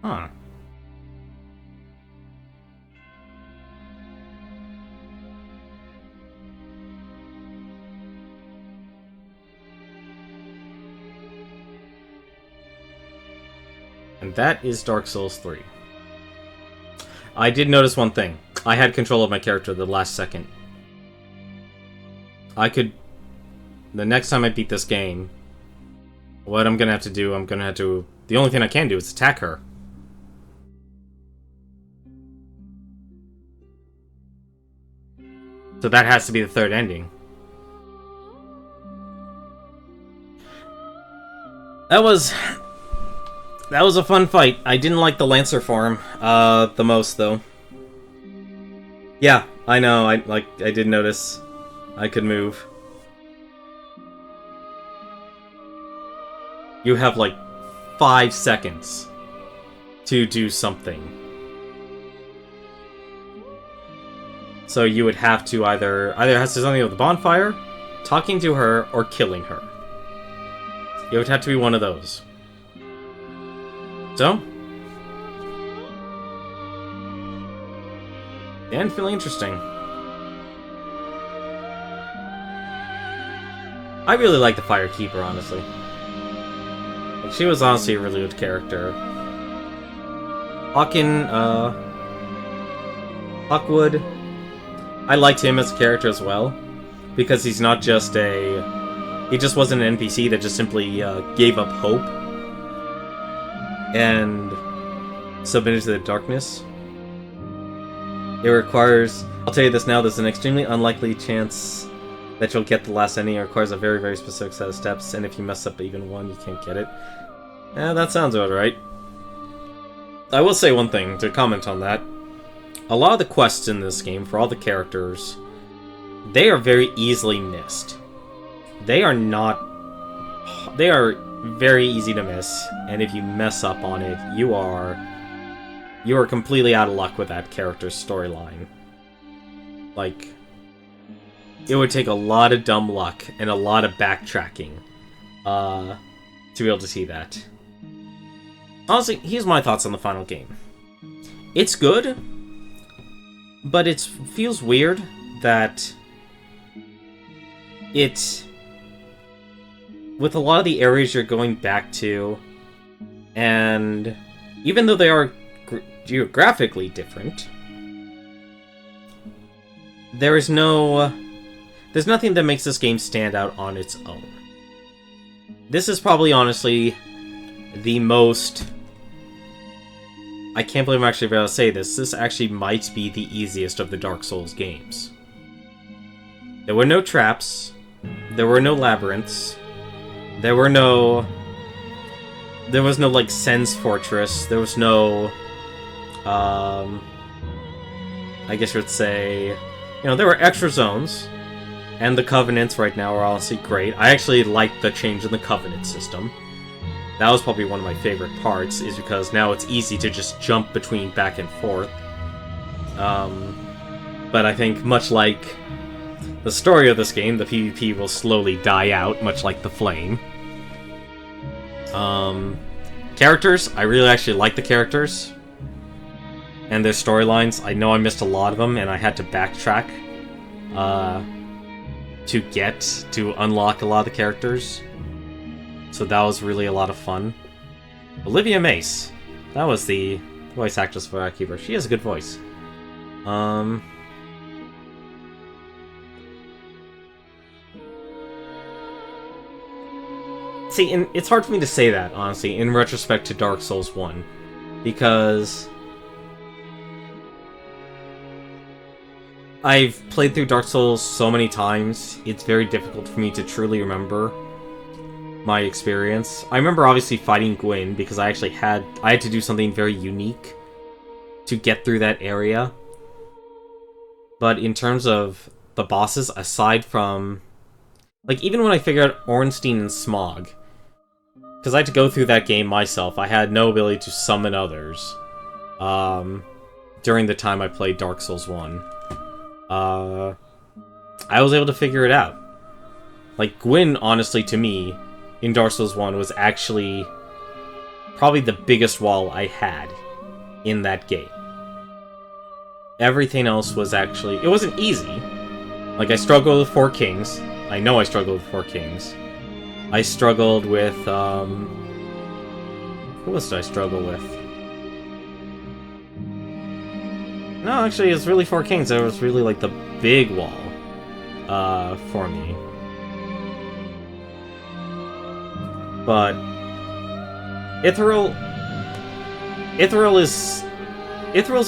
Huh. And that is Dark Souls 3. I did notice one thing. I had control of my character the last second. I could... The next time I beat this game, what I'm gonna have to do, the only thing I can do is attack her. So that has to be the third ending. That was a fun fight. I didn't like the Lancer form the most, though. Yeah, I know. I did notice I could move. You have like 5 seconds to do something. So you would have to either has to do something with the bonfire, talking to her, or killing her. It would have to be one of those. So, and feeling interesting. I really like the Firekeeper, honestly. Like, she was honestly a really good character. Hawkwood, I liked him as a character as well, because he's not just he just wasn't an NPC that just simply gave up hope and submitted to the darkness. It requires, I'll tell you this now, there's an extremely unlikely chance that you'll get the last ending. It requires a very, very specific set of steps, and if you mess up even one, you can't get it. Yeah, that sounds about right. I will say one thing to comment on that. A lot of the quests in this game, for all the characters, they are very easily missed. They are very easy to miss, and if you mess up on it, you are completely out of luck with that character's storyline. Like, it would take a lot of dumb luck and a lot of backtracking to be able to see that. Honestly, here's my thoughts on the final game. It's good, but it feels weird that with a lot of the areas you're going back to, and even though they are geographically different, there's nothing that makes this game stand out on its own. This is probably, honestly, the most... I can't believe I'm actually able to say this. This actually might be the easiest of the Dark Souls games. There were no traps. There were no labyrinths. There was no, like, Sen's Fortress. There was no, I guess you would say, there were extra zones, and the Covenants right now are honestly great. I actually like the change in the Covenant system. That was probably one of my favorite parts, is because now it's easy to just jump between back and forth. But I think, much like the story of this game, the PvP will slowly die out, much like the Flame. Characters, I really actually like the characters. And their storylines. I know I missed a lot of them, and I had to backtrack to unlock a lot of the characters. So that was really a lot of fun. Olivia Mace. That was the voice actress for Firekeeper. She has a good voice. See, and it's hard for me to say that, honestly, in retrospect to Dark Souls 1. Because I've played through Dark Souls so many times, it's very difficult for me to truly remember my experience. I remember obviously fighting Gwyn, because I had to do something very unique to get through that area. But in terms of the bosses, aside from... Like, even when I figured out Ornstein and Smog, because I had to go through that game myself, I had no ability to summon others during the time I played Dark Souls 1. I was able to figure it out. Like, Gwyn, honestly, to me, in Dark Souls 1, was actually probably the biggest wall I had in that game. Everything else was actually... It wasn't easy. Like, I struggled with 4 kings. I know I struggled with 4 kings. I struggled with, Who else did I struggle with? No, actually, it was really 4 kings. That was really, like, the big wall, for me. But... Ithral's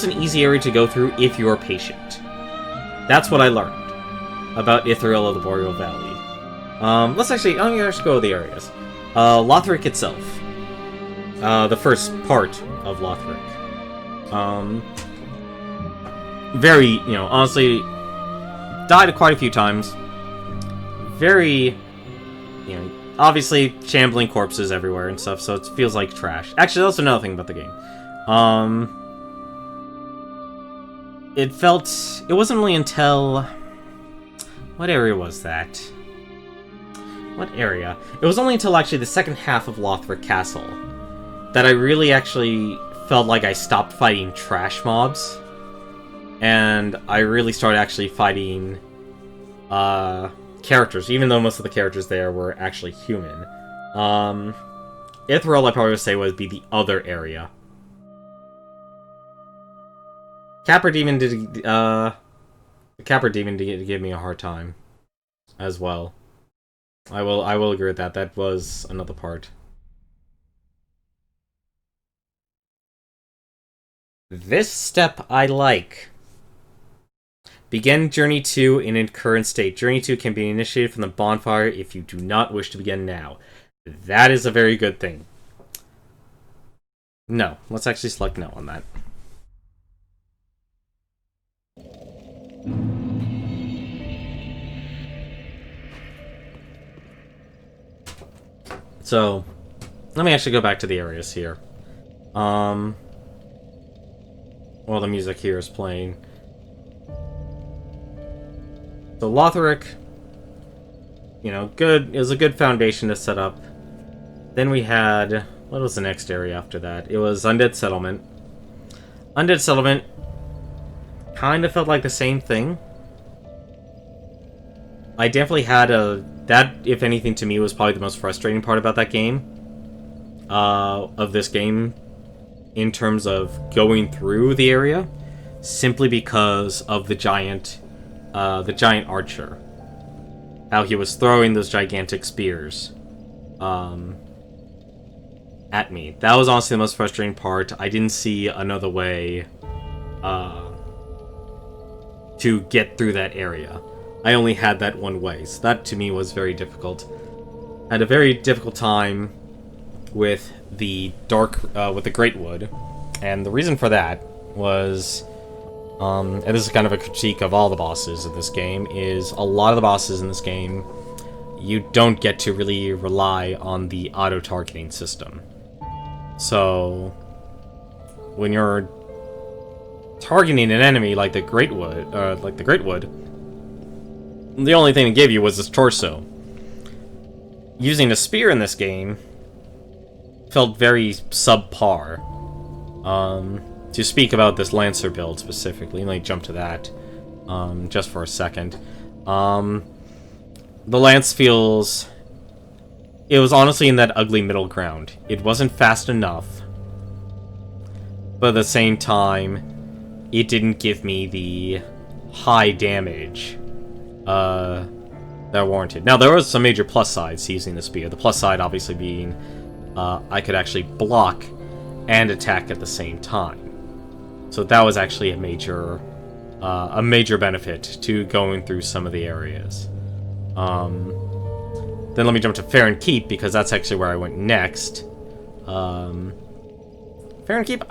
an easy area to go through if you're patient. That's what I learned about Ithral of the Boreal Valley. Let me actually go to the areas. Lothric itself. The first part of Lothric. Very, honestly, died quite a few times. Very, obviously shambling corpses everywhere and stuff, so it feels like trash. Actually, that's another thing about the game. It wasn't really until... What area was that? What area? It was only until actually the second half of Lothric Castle that I really actually felt like I stopped fighting trash mobs. And I really started actually fighting characters, even though most of the characters there were actually human. Ithral, I probably would say, would be the other area. Capra Demon did give me a hard time as well. I will agree with that. That was another part. This step I like. Begin Journey 2 in its current state. Journey 2 can be initiated from the bonfire if you do not wish to begin now. That is a very good thing. No. Let's actually select no on that. So, let me actually go back to the areas here. While the music here is playing. So Lothric, good. It was a good foundation to set up. Then we had... What was the next area after that? It was Undead Settlement. Undead Settlement kind of felt like the same thing. I definitely had that, if anything, to me, was probably the most frustrating part about that game. Of this game, in terms of going through the area, simply because of the giant archer. How he was throwing those gigantic spears at me. That was honestly the most frustrating part. I didn't see another way to get through that area. I only had that one way, so that to me was very difficult. I had a very difficult time with the Great Wood, and the reason for that was, and this is kind of a critique of all the bosses of this game, is a lot of the bosses in this game, you don't get to really rely on the auto-targeting system. So, when you're targeting an enemy like the Great Wood, the only thing it gave you was his torso. Using a spear in this game felt very subpar. To speak about this Lancer build specifically, let me jump to that just for a second. The Lance feels... It was honestly in that ugly middle ground. It wasn't fast enough, but at the same time, it didn't give me the high damage that warranted. Now, there was some major plus sides to using the spear. The plus side obviously being I could actually block and attack at the same time. So that was actually a major benefit to going through some of the areas. Then let me jump to Farron Keep, because that's actually where I went next. Farron Keep,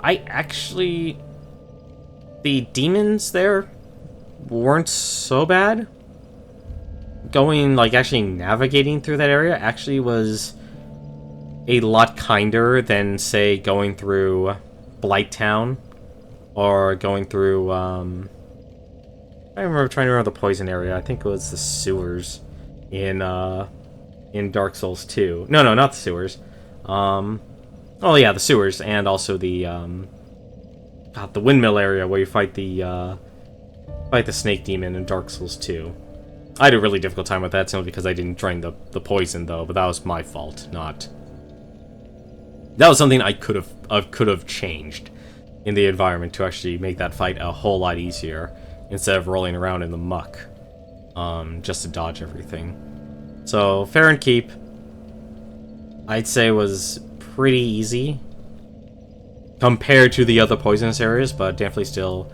the demons there weren't so bad. Actually navigating through that area actually was a lot kinder than, say, going through Blighttown, or going through, I remember trying to remember the poison area. I think it was the sewers in Dark Souls 2. No, not the sewers. Oh yeah, the sewers, and also the windmill area where you fight the snake demon in Dark Souls 2. I had a really difficult time with that simply because I didn't drain the poison though, but that was my fault, not. That was something I could have changed in the environment to actually make that fight a whole lot easier instead of rolling around in the muck, just to dodge everything. So Farron Keep, I'd say was pretty easy compared to the other poisonous areas, but definitely still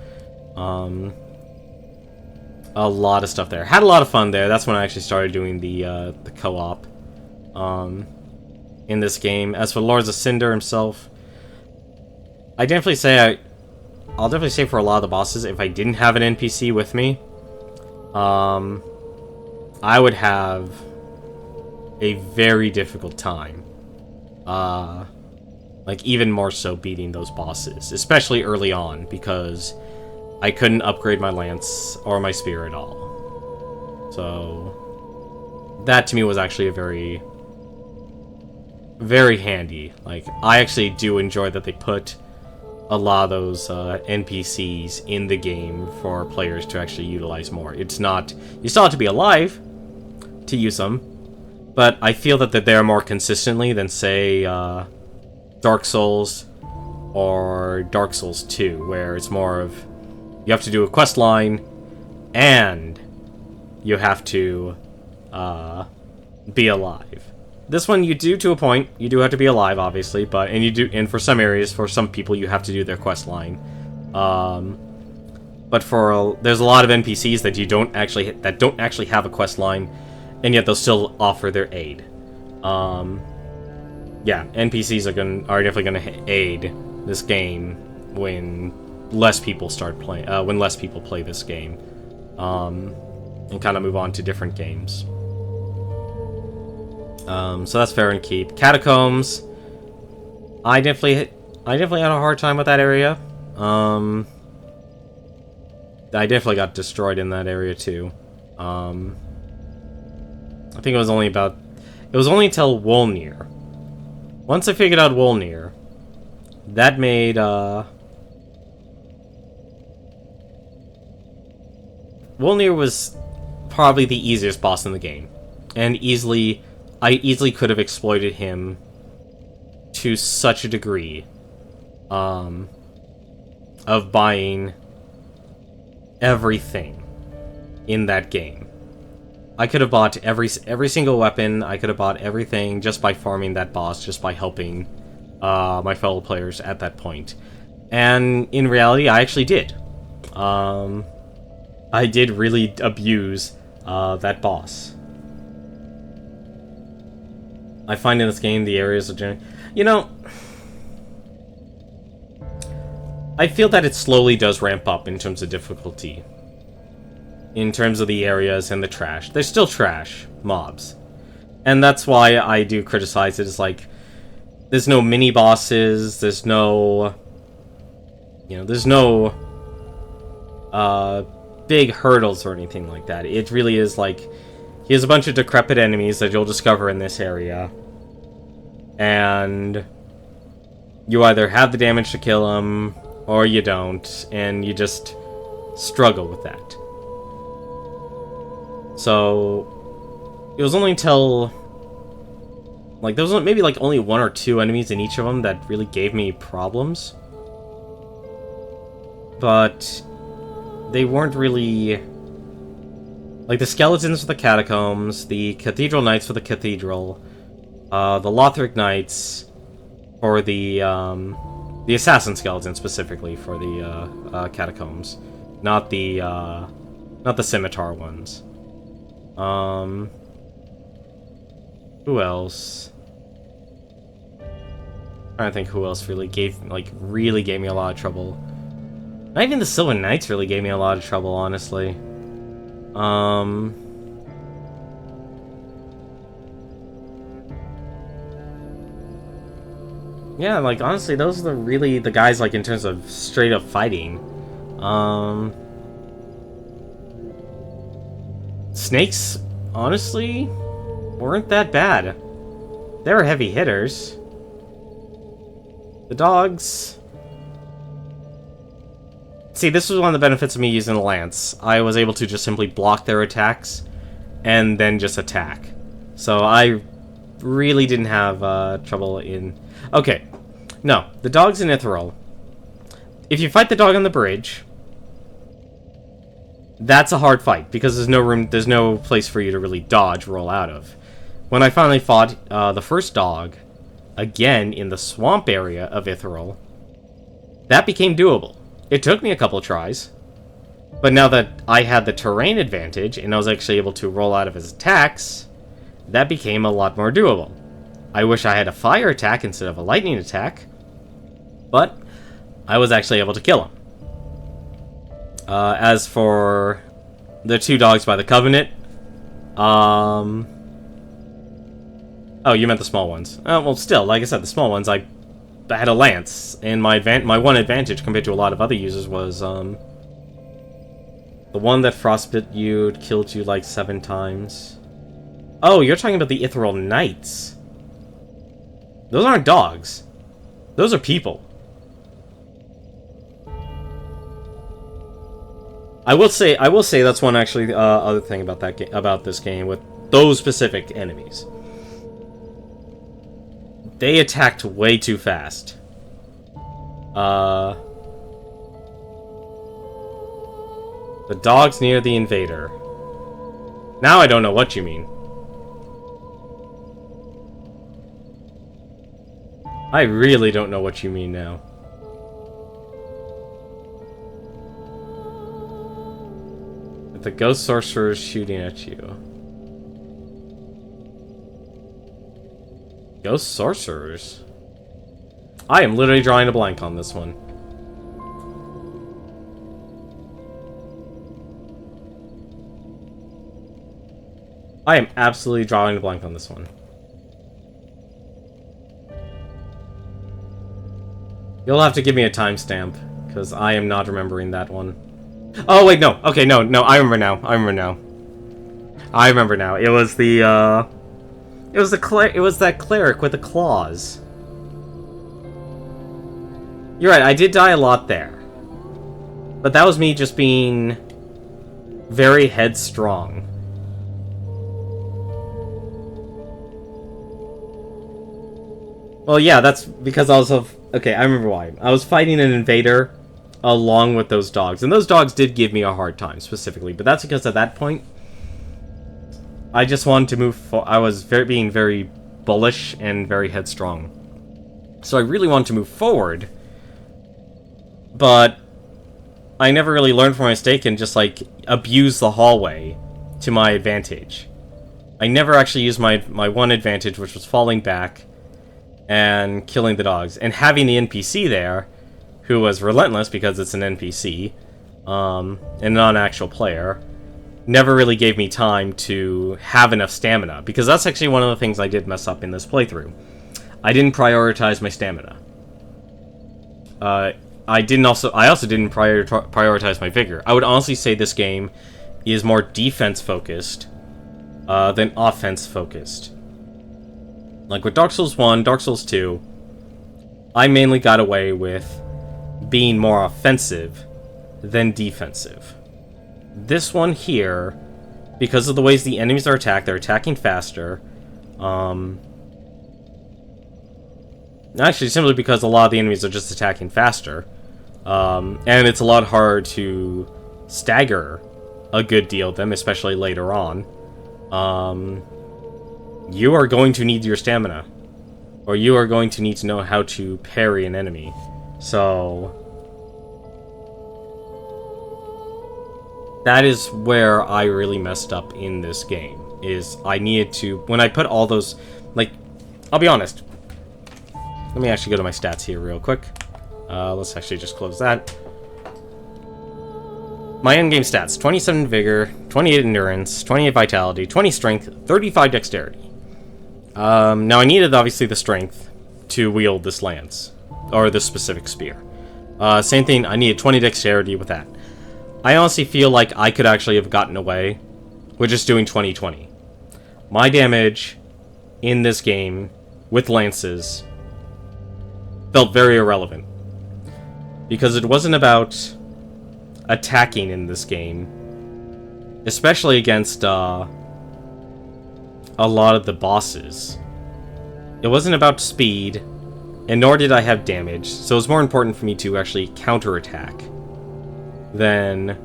a lot of stuff there. Had a lot of fun there. That's when I actually started doing the co-op in this game. As for Lords of Cinder himself, I'll definitely say for a lot of the bosses, if I didn't have an NPC with me, I would have a very difficult time. Like, even more so beating those bosses, especially early on, because I couldn't upgrade my lance or my spear at all. So that to me was actually a very, very handy. Like, I actually do enjoy that they put a lot of those NPCs in the game for players to actually utilize more. It's not, you still have to be alive to use them, but I feel that they're there more consistently than, say, Dark Souls or Dark Souls 2, where it's more of, you have to do a quest line, and you have to be alive. This one you do to a point. You do have to be alive, obviously, but and for some areas, for some people, you have to do their quest line. But there's a lot of NPCs that don't actually have a quest line, and yet they'll still offer their aid. Yeah, NPCs are definitely gonna aid this game when less people play this game, and kind of move on to different games. So that's Farron Keep. Catacombs, I definitely had a hard time with that area. I definitely got destroyed in that area too. I think it was only until Wolnir. Once I figured out Wolnir, that made Wolnir was probably the easiest boss in the game, and I easily could have exploited him to such a degree of buying everything in that game. I could have bought every single weapon. I could have bought everything just by farming that boss, just by helping my fellow players at that point. And in reality, I actually did. I did really abuse that boss. I find in this game the areas of I feel that it slowly does ramp up in terms of difficulty. In terms of the areas and the trash. There's still trash mobs. And that's why I do criticize it. It's like, there's no mini-bosses, there's no big hurdles or anything like that. It really is like, here's a bunch of decrepit enemies that you'll discover in this area, and you either have the damage to kill them, or you don't, and you just struggle with that. So, it was only until, like, there was maybe, like, only one or two enemies in each of them that really gave me problems. But they weren't really, like, the skeletons for the catacombs, the cathedral knights for the cathedral, the Lothric knights for the assassin skeleton specifically for the catacombs, not the scimitar ones. Who else? I'm trying to think who else really gave me a lot of trouble. Not even the Silver Knights really gave me a lot of trouble, honestly. Yeah, like, honestly, those are really the guys, like, in terms of straight up fighting. Snakes, honestly, weren't that bad. They were heavy hitters. The dogs... See, this was one of the benefits of me using the lance. I was able to just simply block their attacks and then just attack. So I really didn't have trouble in... Okay, no, the dogs in Ithral. If you fight the dog on the bridge, that's a hard fight because there's no place for you to really dodge, roll out of. When I finally fought the first dog, again in the swamp area of Ithral, that became doable. It took me a couple tries, but now that I had the terrain advantage and I was actually able to roll out of his attacks, that became a lot more doable. I wish I had a fire attack instead of a lightning attack, but I was actually able to kill him. As for the two dogs by the Covenant, oh, you meant the small ones. Well, still, like I said, the small ones, I had a lance, and my one advantage compared to a lot of other users was, the one that frostbit you, killed you like 7 times. Oh, you're talking about the Ithral Knights. Those aren't dogs. Those are people. I will say that's one actually other thing about about this game with those specific enemies. They attacked way too fast. The dog's near the invader. Now I don't know what you mean. I really don't know what you mean now. The ghost sorcerer is shooting at you. Ghost sorcerers? I am literally drawing a blank on this one. I am absolutely drawing a blank on this one. You'll have to give me a timestamp, because I am not remembering that one. Oh, wait, no. Okay, no, I remember now. I remember now. It was the, it was that cleric with the claws. You're right, I did die a lot there. But that was me just being very headstrong. Well, yeah, that's because I was okay, I remember why. I was fighting an invader along with those dogs. And those dogs did give me a hard time, specifically. But that's because at that point, I just wanted to move I was being very bullish and very headstrong. So I really wanted to move forward. But I never really learned from my mistake and just, like, abused the hallway to my advantage. I never actually used my one advantage, which was falling back and killing the dogs. And having the NPC there, who was relentless because it's an NPC, and not an actual player, never really gave me time to have enough stamina. Because that's actually one of the things I did mess up in this playthrough. I didn't prioritize my stamina. I also didn't prioritize my vigor. I would honestly say this game is more defense-focused than offense-focused. Like with Dark Souls 1, Dark Souls 2, I mainly got away with being more offensive than defensive. This one here, because of the ways the enemies are attacked, they're attacking faster. Actually, simply because a lot of the enemies are just attacking faster. And it's a lot harder to stagger a good deal of them, especially later on. You are going to need your stamina, or you are going to need to know how to parry an enemy. So that is where I really messed up in this game, is I needed to, when I put all those, like, I'll be honest. Let me actually go to my stats here real quick. Let's actually just close that. My endgame stats: 27 vigor, 28 endurance, 28 vitality, 20 strength, 35 dexterity. Now I needed, obviously, the strength to wield this lance, or this specific spear. Same thing, I needed 20 dexterity with that. I honestly feel like I could actually have gotten away with just doing 20-20. My damage in this game with lances felt very irrelevant. Because it wasn't about attacking in this game. Especially against a lot of the bosses. It wasn't about speed, and nor did I have damage, so it was more important for me to actually counterattack than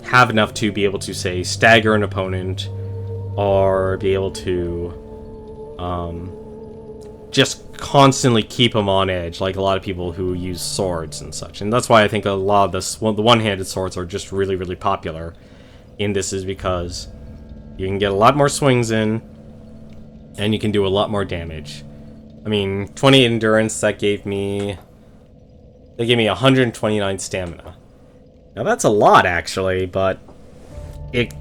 have enough to be able to, say, stagger an opponent, or be able to just constantly keep them on edge, like a lot of people who use swords and such. And that's why I think a lot of the one-handed swords are just really, really popular in this, is because you can get a lot more swings in, and you can do a lot more damage. I mean, 20 endurance, that gave me... They gave me 129 stamina. Now that's a lot, actually, but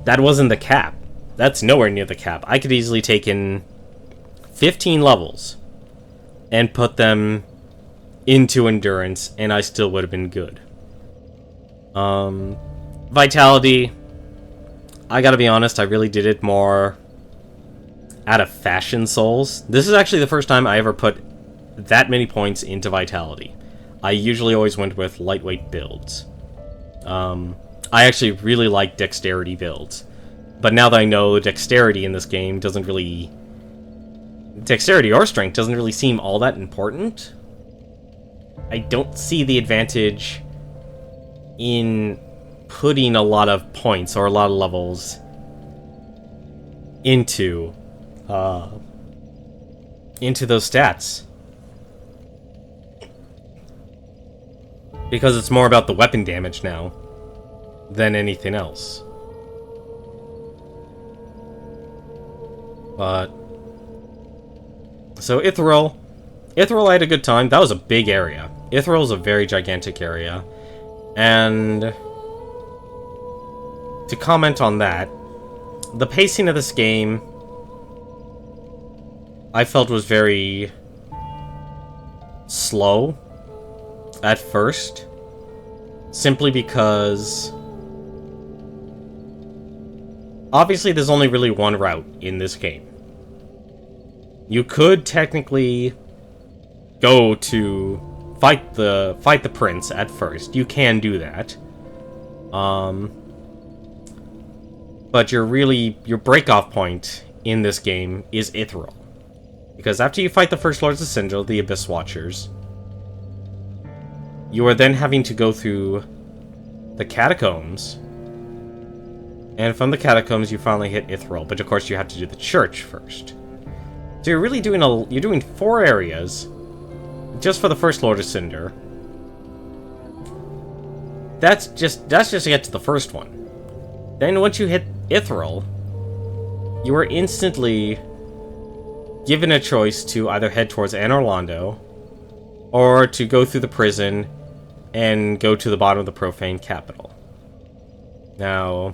that wasn't the cap. That's nowhere near the cap. I could easily take in 15 levels and put them into endurance, and I still would have been good. Vitality, I gotta be honest, I really did it more out of fashion souls. This is actually the first time I ever put that many points into vitality. I usually always went with lightweight builds. I actually really like dexterity builds. But now that I know dexterity in this game doesn't really... Dexterity or strength doesn't really seem all that important. I don't see the advantage in putting a lot of points or a lot of levels into those stats. Because it's more about the weapon damage now than anything else. But... So, Ithral. Ithral, I had a good time. That was a big area. Ithral is a very gigantic area. And... to comment on that, the pacing of this game, I felt was very slow at first, simply because obviously there's only really one route in this game. You could technically go to fight the prince at first. You can do that. But your break-off point in this game is Ithral. Because after you fight the First Lords of Sindel, the Abyss Watchers, you are then having to go through the catacombs. And from the catacombs, you finally hit Ithral. But of course, you have to do the church first. So you're really doing you're doing 4 areas just for the First Lord of Cinder. That's just to get to the first one. Then once you hit Ithral, you are instantly given a choice to either head towards Anor Londo, or to go through the prison and go to the bottom of the profane capital. Now,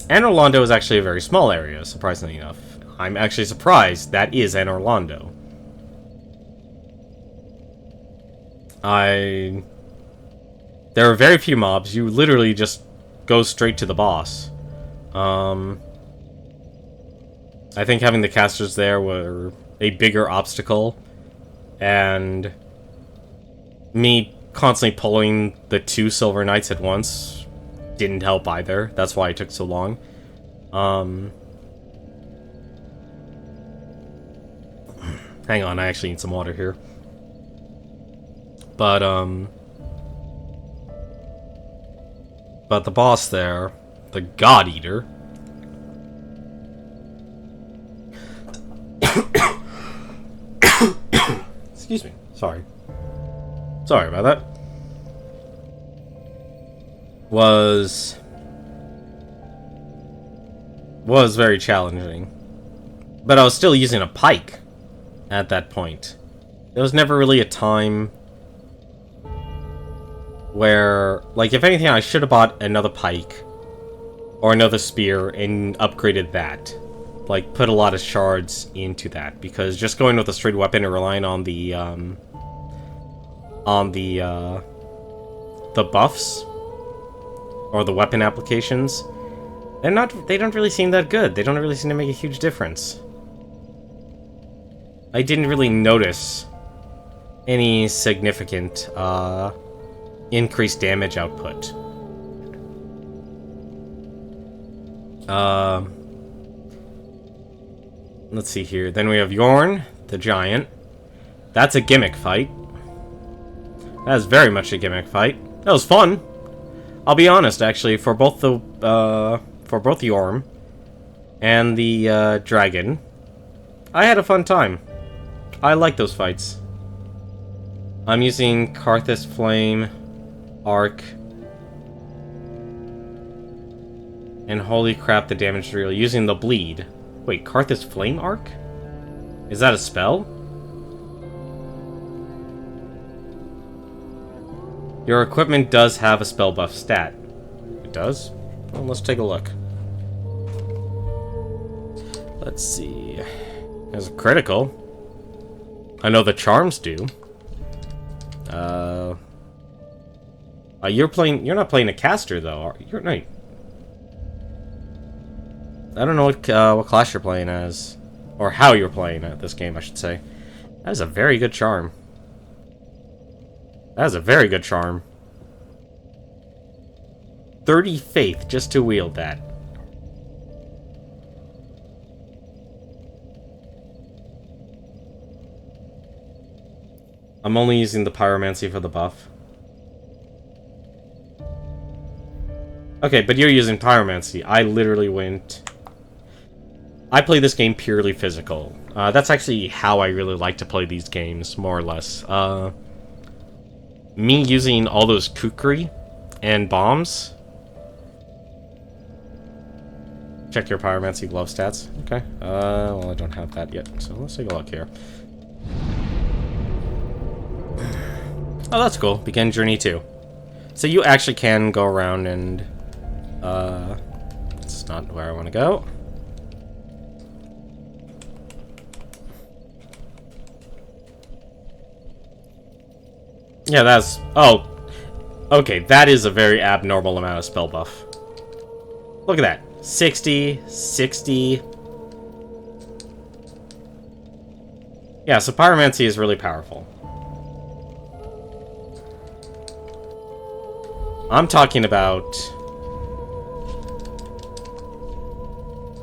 Anor Londo is actually a very small area, surprisingly enough. I'm actually surprised that is Anor Londo. There are very few mobs. You literally just go straight to the boss. I think having the casters there were a bigger obstacle, and me constantly pulling the 2 Silver Knights at once didn't help either. That's why it took so long. Hang on, I actually need some water here. But the boss there, the God Eater, excuse me, sorry about that, was very challenging. But I was still using a pike at that point. There was never really a time where, like, if anything, I should have bought another pike or another spear and upgraded that. Like, put a lot of shards into that, because just going with a straight weapon and relying on the buffs or the weapon applications, they don't really seem that good. They don't really seem to make a huge difference. I didn't really notice any significant increased damage output. Let's see here. Then we have Yorn, the giant. That's a gimmick fight. That is very much a gimmick fight. That was fun. I'll be honest, actually, for both Yorm and the dragon, I had a fun time. I like those fights. I'm using Karthus Flame, Arc, and holy crap, the damage is real. Using the bleed. Wait, Karthus Flame Arc? Is that a spell? Your equipment does have a spell buff stat. It does? Well, let's take a look. Let's see. There's a critical. I know the charms do. You're not playing a caster though. You're no. I don't know what class you're playing as, or how you're playing at this game, I should say. That is a very good charm. That is a very good charm. 30 faith just to wield that. I'm only using the pyromancy for the buff. Okay, but you're using pyromancy. I literally went... I play this game purely physical. That's actually how I really like to play these games, more or less. Me using all those kukri and bombs. Check your pyromancy glove stats. Okay. Well, I don't have that yet, so let's take a look here. Oh, that's cool. Begin Journey 2. So you actually can go around and... That's not where I want to go. Yeah, that's... Oh. Okay, that is a very abnormal amount of spell buff. Look at that. 60, 60... Yeah, so pyromancy is really powerful. I'm talking about...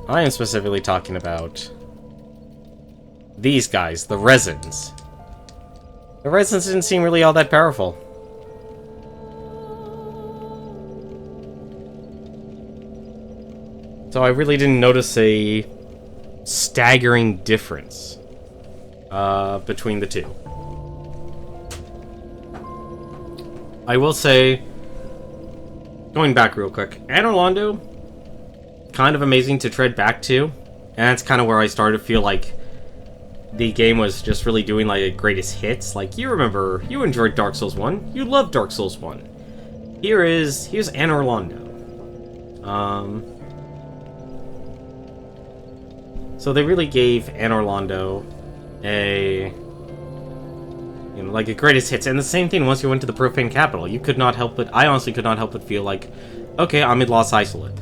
I am specifically talking about... these guys, the resins. The resins didn't seem really all that powerful. So I really didn't notice a staggering difference between the two. I will say... Going back real quick, Anor Londo, kind of amazing to tread back to, and that's kind of where I started to feel like the game was just really doing like a greatest hits. Like, you remember, you enjoyed Dark Souls 1, you loved Dark Souls 1. Here's Anor Londo. So they really gave Anor Londo a... You know, like a greatest hits. And the same thing once you went to the Profane Capital. You could not help but... I honestly could not help but feel like, okay, I'm in Lost Isolate.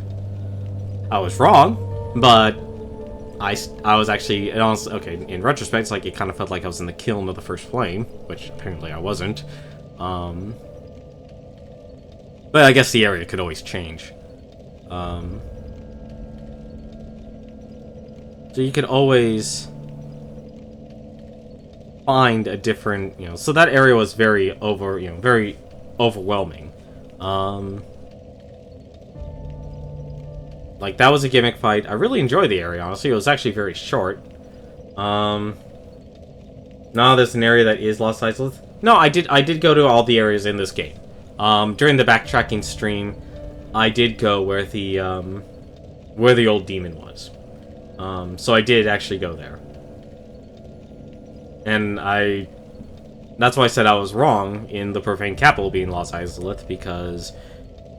I was wrong, but I was actually... Honestly, okay, in retrospect, it's like it kind of felt like I was in the kiln of the First Flame, which apparently I wasn't. But I guess the area could always change. So you could always... find a different, you know, so that area was very very overwhelming. Like, that was a gimmick fight. I really enjoyed the area, honestly. It was actually very short. Now there's an area that is Lost Isolate. No, I did go to all the areas in this game. During the backtracking stream, I did go where the old demon was. So I did actually go there. And that's why I said I was wrong in the Profane Capital being Lost Isolate, because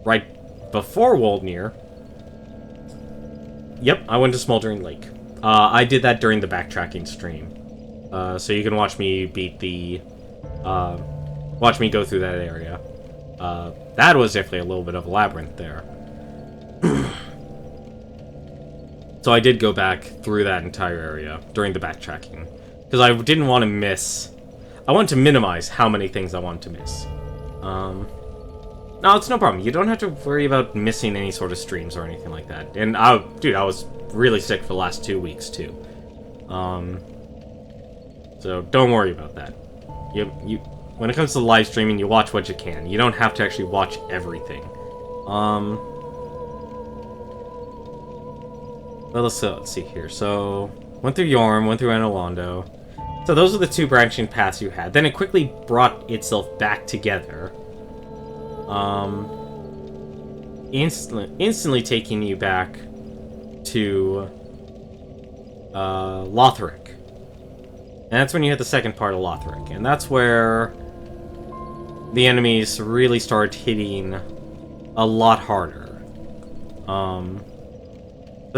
right before Woldnir, yep, I went to Smoldering Lake. I did that during the backtracking stream. So you can watch me beat the, watch me go through that area. That was definitely a little bit of a labyrinth there. So I did go back through that entire area during the backtracking. Because I didn't want to miss... I want to minimize how many things I want to miss. No, it's no problem. You don't have to worry about missing any sort of streams or anything like that. And, dude, I was really sick for the last 2 weeks, too. So don't worry about that. When it comes to live streaming, you watch what you can. You don't have to actually watch everything. Well, let's see here. So, went through Yorm, went through Anowando. So those are the 2 branching paths you had. Then it quickly brought itself back together. Instantly taking you back to Lothric. And that's when you hit the second part of Lothric. And that's where the enemies really start hitting a lot harder. So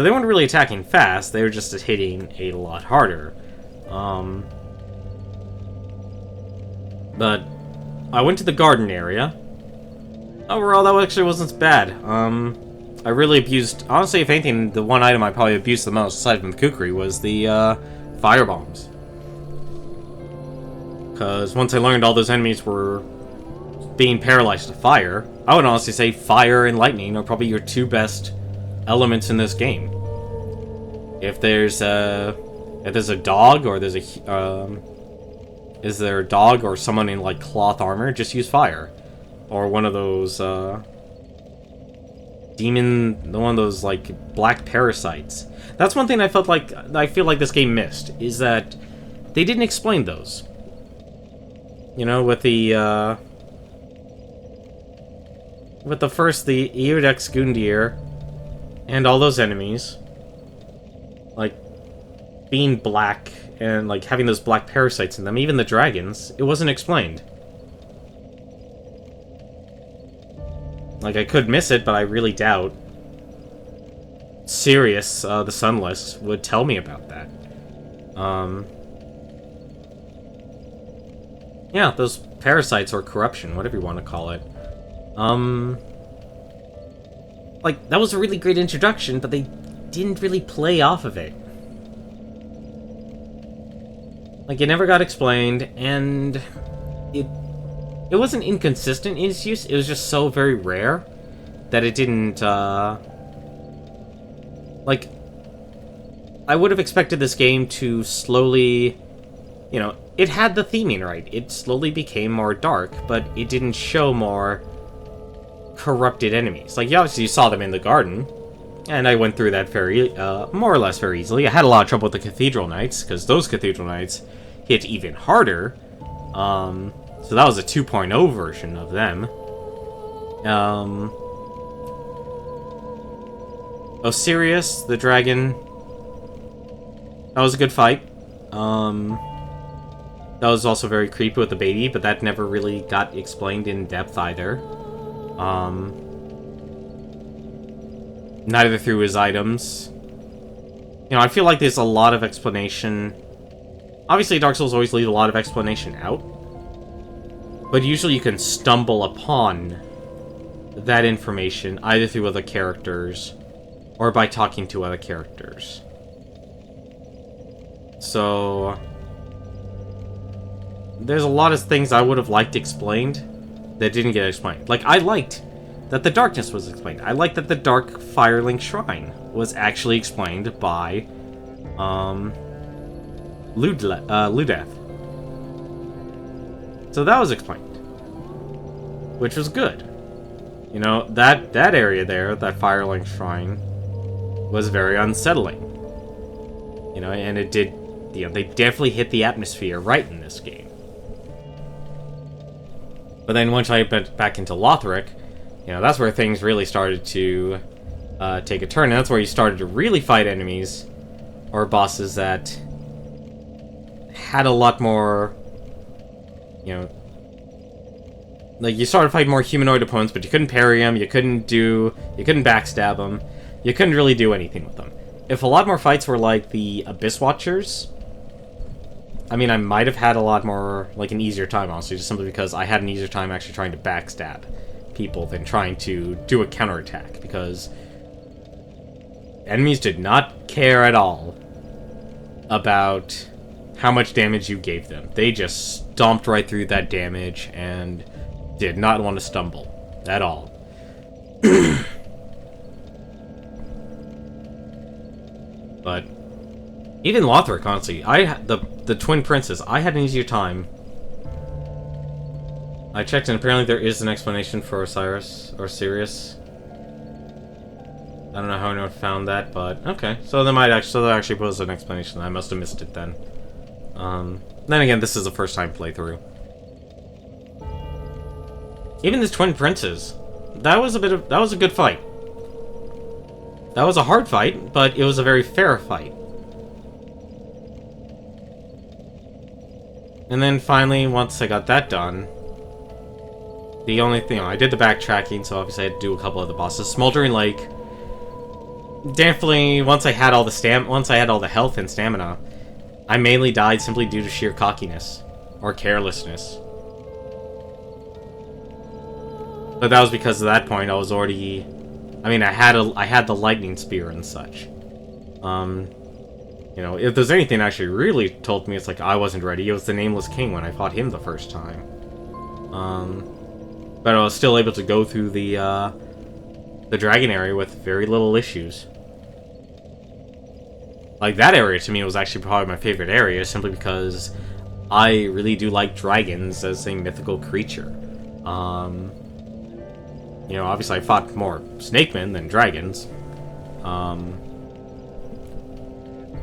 they weren't really attacking fast, they were just hitting a lot harder. But I went to the garden area. Overall, that actually wasn't bad. I really abused... Honestly, if anything, the one item I probably abused the most, aside from the kukri, was the fire bombs. Because once I learned all those enemies were being paralyzed to fire, I would honestly say fire and lightning are probably your 2 best elements in this game. If there's a dog, or there's a is there a dog or someone in like cloth armor, just use fire, or one of those one of those like black parasites. That's one thing I feel like this game missed, is that they didn't explain those. You know, with the Eodex Gundyr and all those enemies, like, being black and, like, having those black parasites in them, even the dragons, it wasn't explained. Like, I could miss it, but I really doubt Sirius, the Sunless, would tell me about that. Yeah, those parasites or corruption, whatever you want to call it. Like, that was a really great introduction, but they didn't really play off of it. Like, it never got explained, and it wasn't inconsistent in its use, it was just so very rare that it didn't, like, I would have expected this game to slowly, you know, it had the theming right. It slowly became more dark, but it didn't show more corrupted enemies. Like, obviously you saw them in the garden, and I went through that very, more or less very easily. I had a lot of trouble with the Cathedral Knights, because those Cathedral Knights hit even harder. So that was a 2.0 version of them. Osirius, the dragon, that was a good fight. That was also very creepy with the baby, but that never really got explained in depth either. Neither through his items. You know, I feel like there's a lot of explanation. Obviously, Dark Souls always leave a lot of explanation out. But usually you can stumble upon that information either through other characters or by talking to other characters. So there's a lot of things I would have liked explained that didn't get explained. Like, I liked that the darkness was explained. I liked that the Dark Firelink Shrine was actually explained by Ludeth. So that was explained, which was good. You know, that area there, that Firelink Shrine, was very unsettling. You know, and it did, you know, they definitely hit the atmosphere right in this game. But then once I went back into Lothric, you know, that's where things really started to take a turn. And that's where you started to really fight enemies or bosses that had a lot more, you know, like, you started fighting more humanoid opponents, but you couldn't parry them, you couldn't backstab them, you couldn't really do anything with them. If a lot more fights were like the Abyss Watchers, I mean, I might have had a lot more, like, an easier time, honestly, just simply because I had an easier time actually trying to backstab people than trying to do a counterattack, because enemies did not care at all about how much damage you gave them. They just stomped right through that damage and did not want to stumble at all. But even Lothric, honestly, the Twin Princes, I had an easier time. I checked, and apparently there is an explanation for Osiris or Sirius. I don't know how anyone found that, but okay. So there actually was an explanation. I must have missed it then. Then again, this is a first-time playthrough. Even the Twin Princes, that was a good fight. That was a hard fight, but it was a very fair fight. And then finally, once I got that done, the only thing, I did the backtracking, so obviously I had to do a couple of the bosses. Smoldering Lake, definitely, once I had all the health and stamina, I mainly died simply due to sheer cockiness or carelessness. But that was because at that point I was already, I mean, I had the lightning spear and such. You know, if there's anything that actually really told me it's like I wasn't ready, it was the Nameless King when I fought him the first time. But I was still able to go through the dragon area with very little issues. Like, that area to me was actually probably my favorite area, simply because I really do like dragons as a mythical creature. You know, obviously I fought more snakemen than dragons.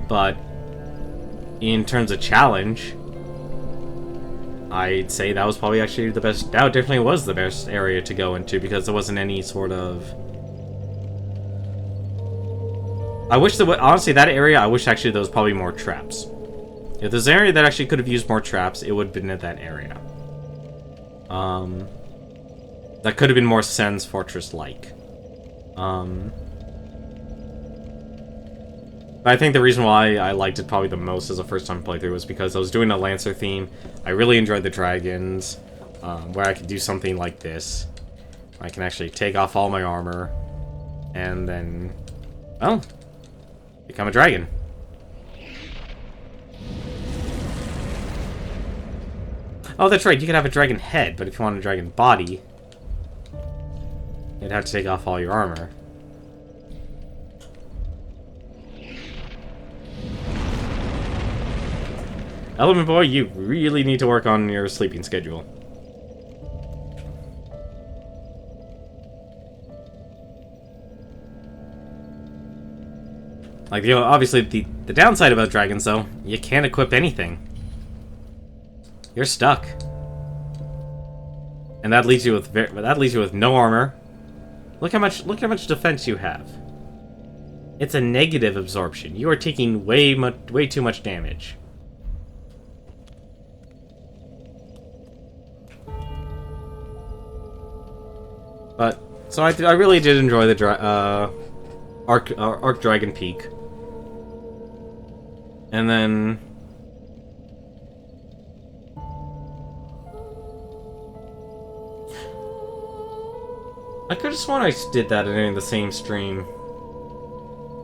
But in terms of challenge, I'd say that was probably actually the best. That definitely was the best area to go into, because there wasn't any sort of. I wish there was, honestly, that area, I wish actually there was probably more traps. If there's an area that actually could have used more traps, it would have been at that area. That could have been more Sen's Fortress-like. But I think the reason why I liked it probably the most as a first-time playthrough was because I was doing a Lancer theme. I really enjoyed the dragons, where I could do something like this. I can actually take off all my armor, and then, well, become a dragon. Oh, that's right, you could have a dragon head, but if you want a dragon body, you'd have to take off all your armor. Element Boy, you really need to work on your sleeping schedule. Like, you know, obviously, the downside about dragons, though, you can't equip anything. You're stuck. And that leaves you with no armor. Look how much defense you have. It's a negative absorption. You are taking way too much damage. But so I really did enjoy the Arc Dragon Peak. And then I could have sworn I did that in the same stream.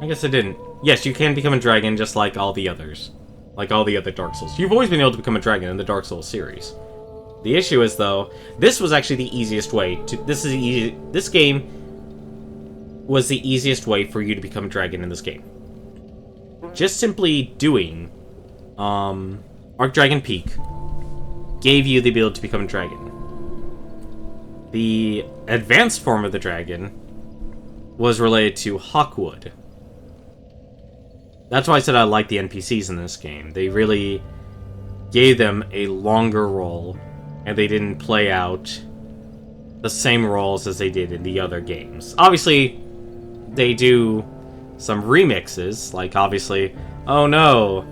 I guess I didn't. Yes, you can become a dragon just like all the others. Like all the other Dark Souls. You've always been able to become a dragon in the Dark Souls series. The issue is, though, this was actually the easiest way to... This game was the easiest way for you to become a dragon in this game. Just simply doing Arc Dragon Peak gave you the ability to become a dragon. The advanced form of the dragon was related to Hawkwood. That's why I said I like the NPCs in this game. They really gave them a longer role, and they didn't play out the same roles as they did in the other games. Obviously, they do some remixes, like obviously, oh no,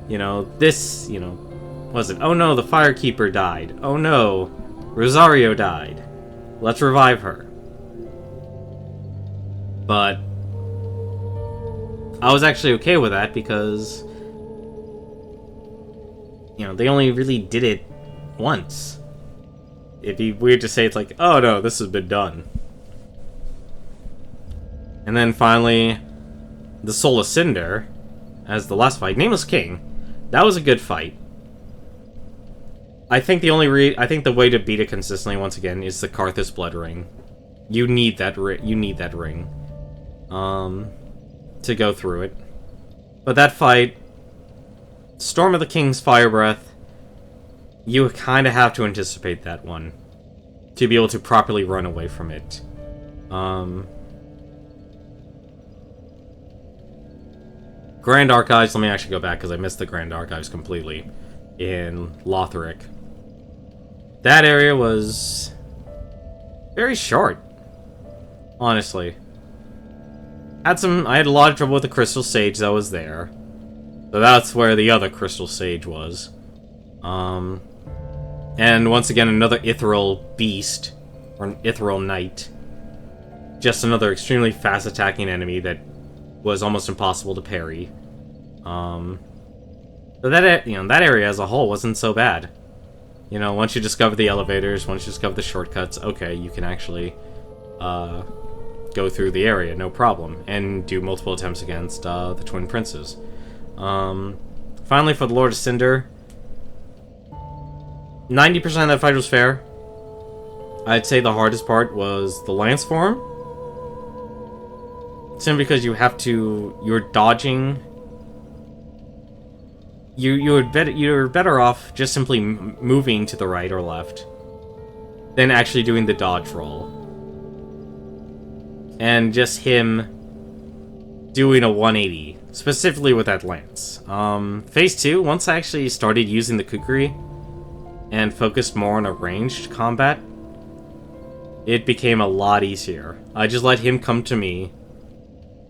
you know, this, you know, what was it? Oh no, the Firekeeper died. Oh no, Rosario died. Let's revive her. But I was actually okay with that because, you know, they only really did it once. It'd be weird to say it's like, oh no, this has been done. And then finally, the Soul of Cinder as the last fight. Nameless King. That was a good fight. I think I think the way to beat it consistently once again is the Karthus Blood Ring. You need that ring. To go through it. But that fight, Storm of the King's Fire Breath, you kind of have to anticipate that one to be able to properly run away from it. Grand Archives, let me actually go back because I missed the Grand Archives completely in Lothric. That area was very short, honestly. I had a lot of trouble with the Crystal Sage that was there. So that's where the other Crystal Sage was. And once again, another Ethereal Beast, or an Ethereal Knight. Just another extremely fast attacking enemy that was almost impossible to parry. But that area as a whole wasn't so bad. You know, once you discover the elevators, once you discover the shortcuts, okay, you can actually, go through the area, no problem, and do multiple attempts against the Twin Princes. Finally, for the Lord of Cinder, 90% of that fight was fair. I'd say the hardest part was the Lance form, simply because you're dodging. You're better off just simply moving to the right or left than actually doing the dodge roll. And just him doing a 180, specifically with that lance. Phase 2, once I actually started using the Kukri and focused more on a ranged combat, it became a lot easier. I just let him come to me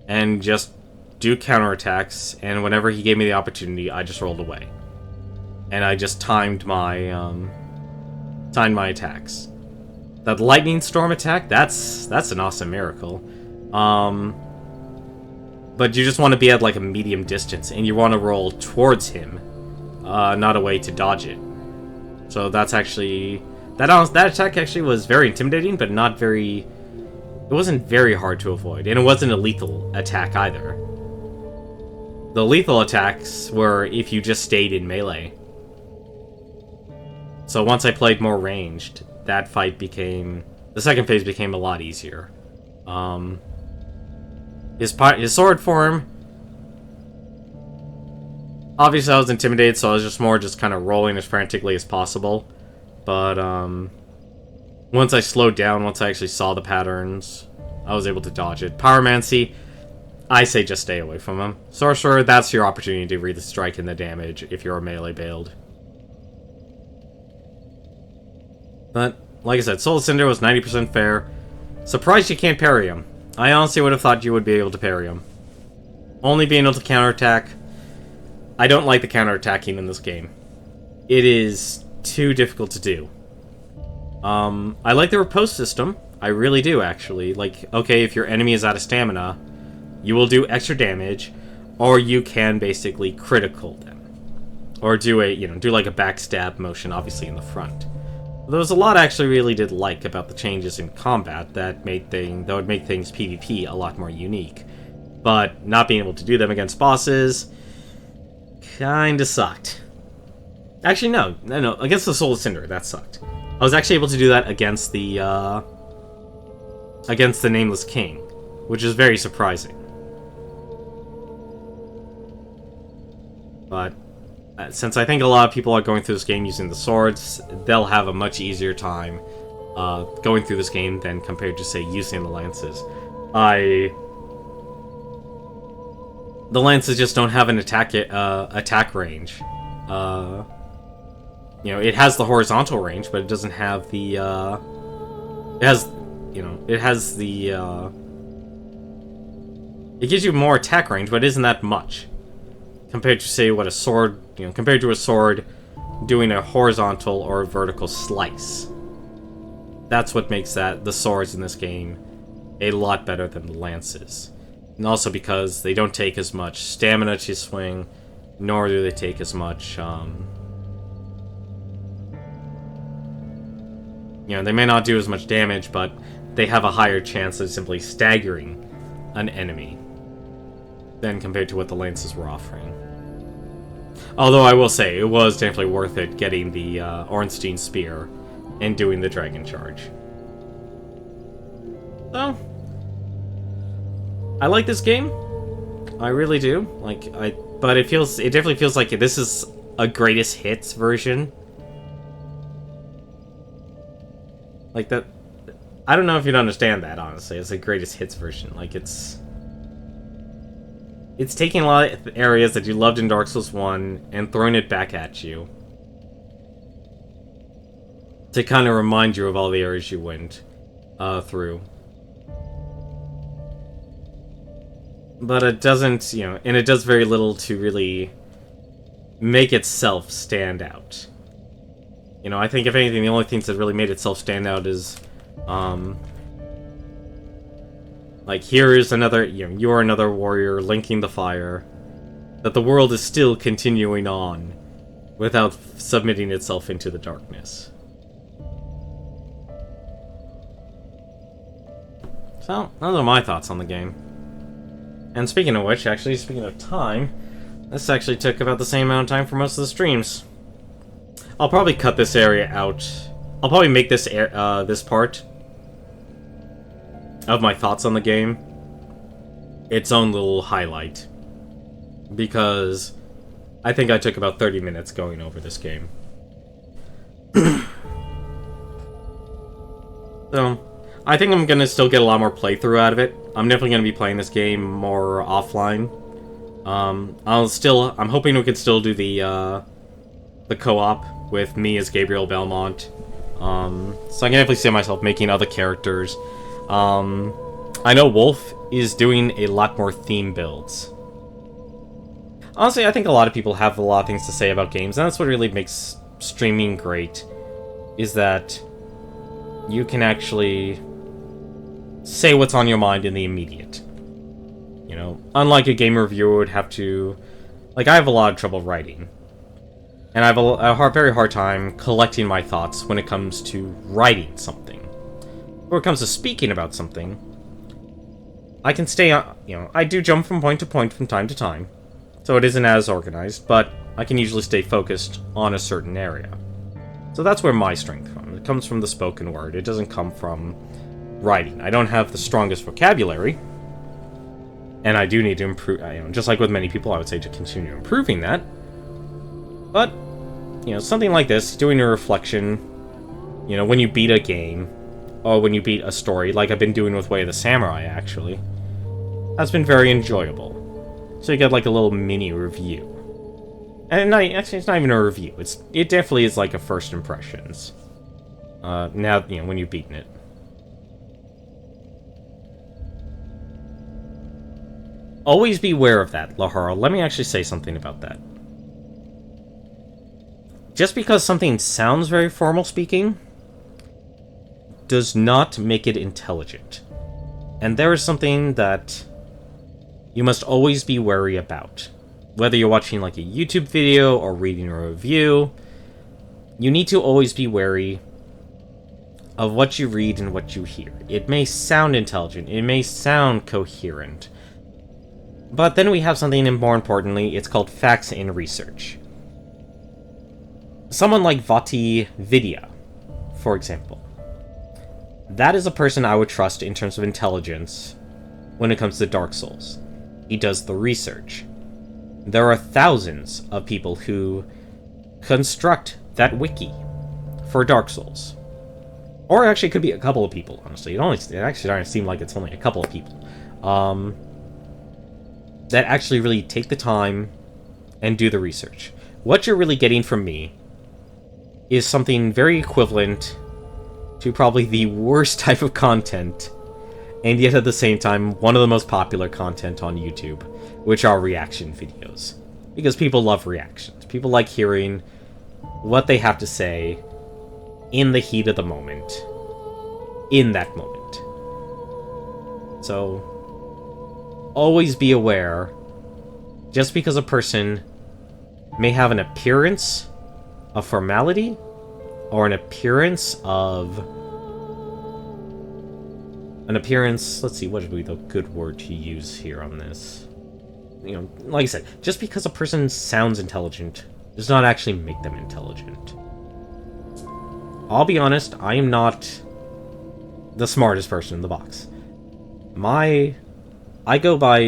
and just do counterattacks, and whenever he gave me the opportunity, I just rolled away. And I just timed my attacks. That lightning storm attack, that's an awesome miracle. But you just want to be at like a medium distance, and you want to roll towards him, not a way to dodge it. So that's actually that attack actually was very intimidating, but not very. It wasn't very hard to avoid, and it wasn't a lethal attack either. The lethal attacks were if you just stayed in melee. So once I played more ranged, that fight became... The second phase became a lot easier. His sword form... Obviously I was intimidated, so I was just kind of rolling as frantically as possible. But, once I slowed down, once I actually saw the patterns, I was able to dodge it. Pyromancy, I say just stay away from him. Sorcerer, that's your opportunity to read the strike and the damage if you're a melee build. But, like I said, Soul of Cinder was 90% fair. Surprised you can't parry him. I honestly would have thought you would be able to parry him. Only being able to counterattack. I don't like the counterattacking in this game. It is too difficult to do. I like the riposte system. I really do, actually. Like, okay, if your enemy is out of stamina, you will do extra damage, or you can basically critical them. Or do like a backstab motion, obviously, in the front. There was a lot I actually really did like about the changes in combat that would make things PvP a lot more unique. But not being able to do them against bosses kinda sucked. Actually, no, against the Soul of Cinder, that sucked. I was actually able to do that against the Nameless King, which is very surprising. But since I think a lot of people are going through this game using the swords, they'll have a much easier time going through this game than compared to, say, using the lances. The lances just don't have an attack range. It has the horizontal range, but it doesn't have the it gives you more attack range, but isn't that much compared to, say, what a sword, compared to a sword doing a horizontal or a vertical slice. That's what makes the swords in this game a lot better than the lances. And also because they don't take as much stamina to swing, nor do they take as much, they may not do as much damage, but they have a higher chance of simply staggering an enemy than compared to what the lances were offering. Although I will say, it was definitely worth it getting the Ornstein Spear and doing the Dragon Charge. So, I like this game. I really do. But it definitely feels like this is a greatest hits version. Like that. I don't know if you'd understand that, honestly. It's a greatest hits version. Like, it's taking a lot of areas that you loved in Dark Souls 1 and throwing it back at you. To kind of remind you of all the areas you went through. But it doesn't, and it does very little to really make itself stand out. I think if anything, the only things that really made itself stand out is, like, here is another, you are another warrior linking the fire, that the world is still continuing on without submitting itself into the darkness. So, those are my thoughts on the game. And speaking of which, speaking of time, this actually took about the same amount of time for most of the streams. I'll probably cut this area out. I'll probably make this this part of my thoughts on the game its own little highlight. Because I think I took about 30 minutes going over this game. So, I think I'm gonna still get a lot more playthrough out of it. I'm definitely gonna be playing this game more offline. I'm hoping we can still do the co-op with me as Gabriel Belmont. So I can definitely see myself making other characters. I know Wolf is doing a lot more theme builds. Honestly, I think a lot of people have a lot of things to say about games, and that's what really makes streaming great, is that you can actually say what's on your mind in the immediate. Unlike a game reviewer would have to... Like, I have a lot of trouble writing. And I have a very hard time collecting my thoughts when it comes to writing something. When it comes to speaking about something, I can stay on... I do jump from point to point from time to time, so it isn't as organized, but I can usually stay focused on a certain area. So that's where my strength comes. It comes from the spoken word. It doesn't come from writing. I don't have the strongest vocabulary, and I do need to improve, just like with many people, I would say to continue improving that. But, something like this, doing a reflection, when you beat a game, or when you beat a story, like I've been doing with Way of the Samurai, actually, that's been very enjoyable. So you get, like, a little mini review. And actually, it's not even a review. It definitely is, like, a first impressions. Now, when you've beaten it. Always beware of that, Lahara. Let me actually say something about that. Just because something sounds very formal speaking does not make it intelligent. And there is something that you must always be wary about. Whether you're watching like a YouTube video or reading a review, you need to always be wary of what you read and what you hear. It may sound intelligent, it may sound coherent, but then we have something, and more importantly, it's called facts in research. Someone like Vati Vidya, for example. That is a person I would trust in terms of intelligence when it comes to Dark Souls. He does the research. There are thousands of people who construct that wiki for Dark Souls. Or actually, it could be a couple of people, honestly. It actually doesn't seem like it's only a couple of people. That actually really take the time and do the research. What you're really getting from me is something very equivalent to probably the worst type of content, and yet at the same time, one of the most popular content on YouTube, which are reaction videos. Because people love reactions. People like hearing what they have to say in the heat of the moment. In that moment. So, always be aware, just because a person may have an appearance of formality, or an appearance, let's see, what would be the good word to use here on this? like I said, just because a person sounds intelligent does not actually make them intelligent. I'll be honest, I am not the smartest person in the box. I go by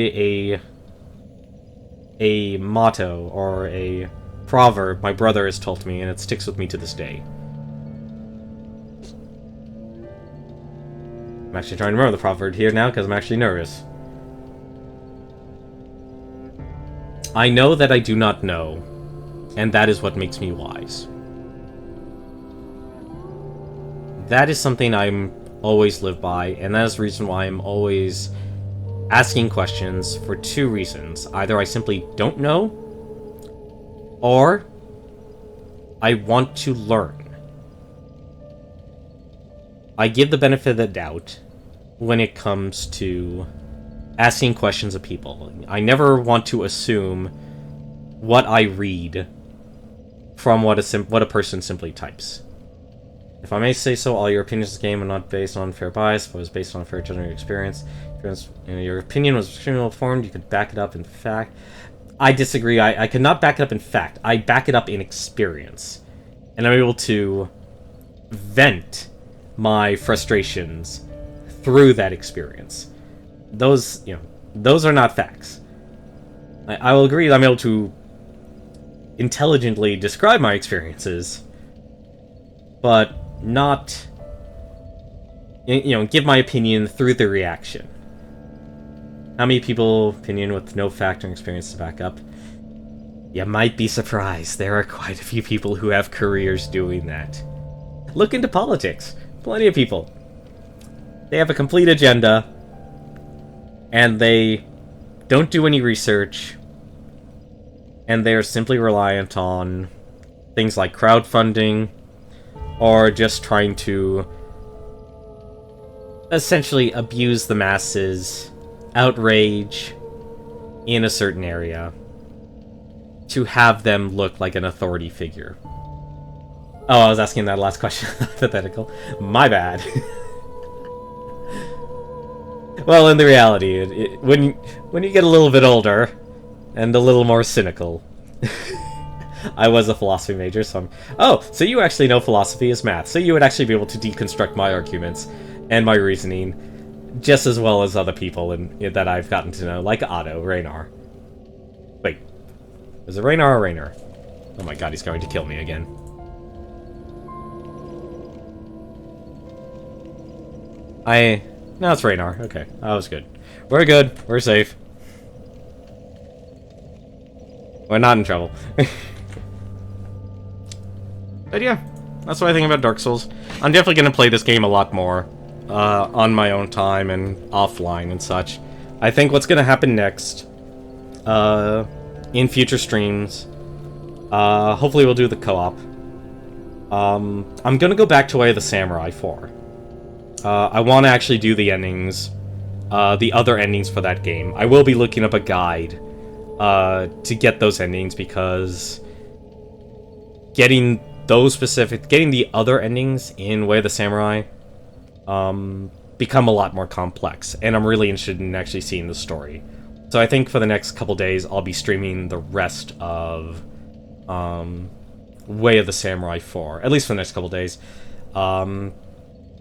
a motto or a proverb my brother has told me, and it sticks with me to this day. I'm actually trying to remember the proverb here now because I'm actually nervous. I know that I do not know, and that is what makes me wise. That is something I'm always live by, and that is the reason why I'm always asking questions for two reasons. Either I simply don't know, or I want to learn. I give the benefit of the doubt when it comes to asking questions of people. I never want to assume what I read from what a person simply types. If I may say so, all your opinions of the game are not based on fair bias, but was based on fair judgment experience. Your opinion was extremely well formed. You could back it up in fact. I disagree. I could not back it up in fact. I back it up in experience. And I'm able to vent my frustrations through that experience. Those are not facts. I will agree that I'm able to intelligently describe my experiences, but not, give my opinion through the reaction. How many people opinion with no fact and experience to back up? You might be surprised. There are quite a few people who have careers doing that. Look into politics. Plenty of people. They have a complete agenda, and they don't do any research, and they're simply reliant on things like crowdfunding, or just trying to essentially abuse the masses, outrage in a certain area, to have them look like an authority figure. Oh, I was asking that last question. Hypothetical. My bad. Well, in the reality, when you get a little bit older, and a little more cynical... I was a philosophy major, so I'm... Oh, so you actually know philosophy is math, so you would actually be able to deconstruct my arguments and my reasoning just as well as other people that I've gotten to know, like Otto, Raynar. Wait, is it Raynar or Raynar? Oh my god, he's going to kill me again. No, it's Raynar. Okay, that was good. We're good. We're safe. We're not in trouble. But yeah, that's what I think about Dark Souls. I'm definitely going to play this game a lot more on my own time and offline and such. I think what's going to happen next in future streams, hopefully we'll do the co-op. I'm going to go back to Way of the Samurai 4. I want to actually do the endings, the other endings for that game. I will be looking up a guide to get those endings, because getting the other endings in Way of the Samurai become a lot more complex, and I'm really interested in actually seeing the story. So I think for the next couple days, I'll be streaming the rest of Way of the Samurai 4, at least for the next couple days.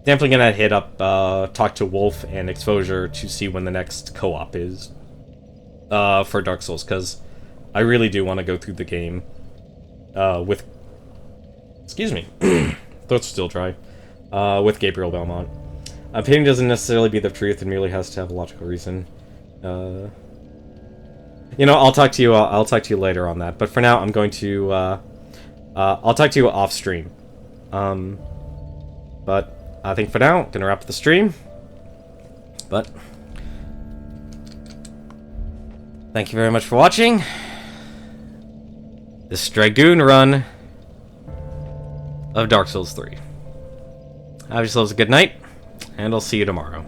Definitely gonna hit up, talk to Wolf and Exposure to see when the next co-op is for Dark Souls, because I really do want to go through the game with... Excuse me. Throat's still dry. With Gabriel Belmont. Opinion doesn't necessarily be the truth, and merely has to have a logical reason. I'll talk to you. I'll talk to you later on that. But for now, I'm going to. I'll talk to you off stream. But I think for now, I'm gonna wrap up the stream. But thank you very much for watching this Dragoon run of Dark Souls 3. Have yourselves a good night, and I'll see you tomorrow.